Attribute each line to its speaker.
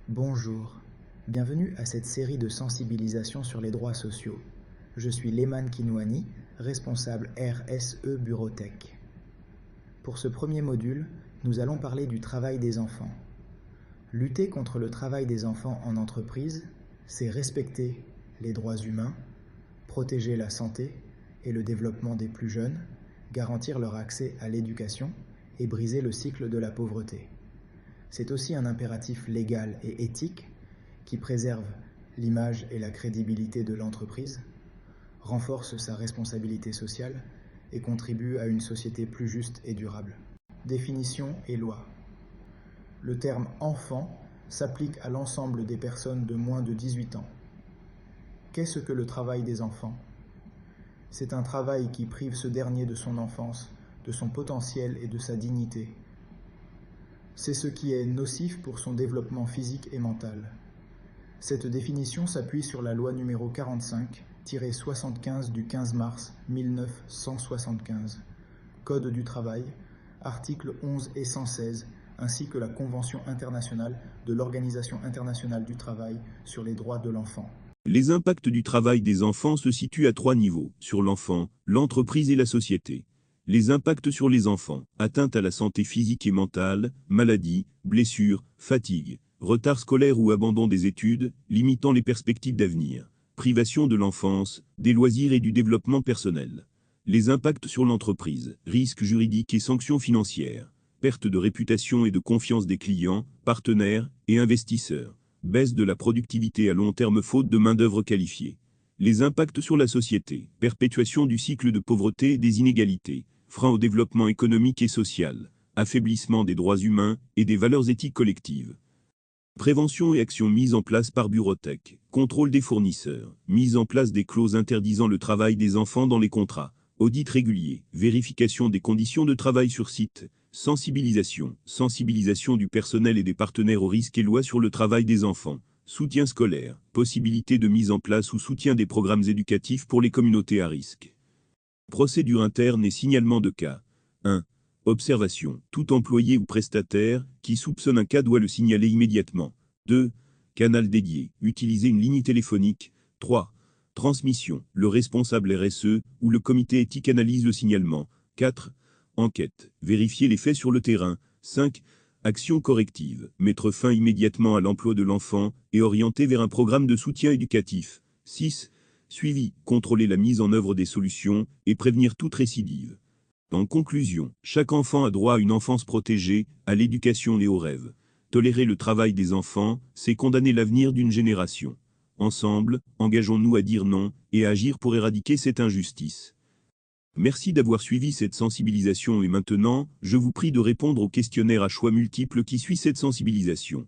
Speaker 1: Bonjour, bienvenue à cette série de sensibilisation sur les droits sociaux. Je suis Leman Kinouani, responsable RSE Bureautech. Pour ce premier module, nous allons parler du travail des enfants. Lutter contre le travail des enfants en entreprise, c'est respecter les droits humains, protéger la santé et le développement des plus jeunes, garantir leur accès à l'éducation et briser le cycle de la pauvreté. C'est aussi un impératif légal et éthique qui préserve l'image et la crédibilité de l'entreprise, renforce sa responsabilité sociale et contribue à une société plus juste et durable. Définition et loi. Le terme « enfant » s'applique à l'ensemble des personnes de moins de 18 ans. Qu'est-ce que le travail des enfants? C'est un travail qui prive ce dernier de son enfance, de son potentiel et de sa dignité. C'est ce qui est nocif pour son développement physique et mental. Cette définition s'appuie sur la loi numéro 45-75 du 15 mars 1975, Code du travail, articles 11 et 116, ainsi que la Convention internationale de l'Organisation internationale du travail sur les droits de l'enfant.
Speaker 2: Les impacts du travail des enfants se situent à 3 niveaux, sur l'enfant, l'entreprise et la société. Les impacts sur les enfants, atteinte à la santé physique et mentale, maladies, blessures, fatigue, retard scolaire ou abandon des études, limitant les perspectives d'avenir, privation de l'enfance, des loisirs et du développement personnel. Les impacts sur l'entreprise, risques juridiques et sanctions financières, perte de réputation et de confiance des clients, partenaires et investisseurs, baisse de la productivité à long terme faute de main-d'œuvre qualifiée. Les impacts sur la société, perpétuation du cycle de pauvreté et des inégalités, frein au développement économique et social, affaiblissement des droits humains et des valeurs éthiques collectives. Prévention et actions mises en place par Bureautech, contrôle des fournisseurs, mise en place des clauses interdisant le travail des enfants dans les contrats, audit régulier, vérification des conditions de travail sur site, sensibilisation du personnel et des partenaires aux risques et lois sur le travail des enfants, soutien scolaire, possibilité de mise en place ou soutien des programmes éducatifs pour les communautés à risque. Procédure interne et signalement de cas. 1. Observation. Tout employé ou prestataire qui soupçonne un cas doit le signaler immédiatement. 2. Canal dédié. Utiliser une ligne téléphonique. 3. Transmission. Le responsable RSE ou le comité éthique analyse le signalement. 4. Enquête. Vérifier les faits sur le terrain. 5. Action corrective. Mettre fin immédiatement à l'emploi de l'enfant et orienter vers un programme de soutien éducatif. 6. Suivi. Contrôler la mise en œuvre des solutions et prévenir toute récidive. En conclusion, chaque enfant a droit à une enfance protégée, à l'éducation et aux rêves. Tolérer le travail des enfants, c'est condamner l'avenir d'une génération. Ensemble, engageons-nous à dire non et à agir pour éradiquer cette injustice. Merci d'avoir suivi cette sensibilisation et maintenant, je vous prie de répondre au questionnaire à choix multiples qui suit cette sensibilisation.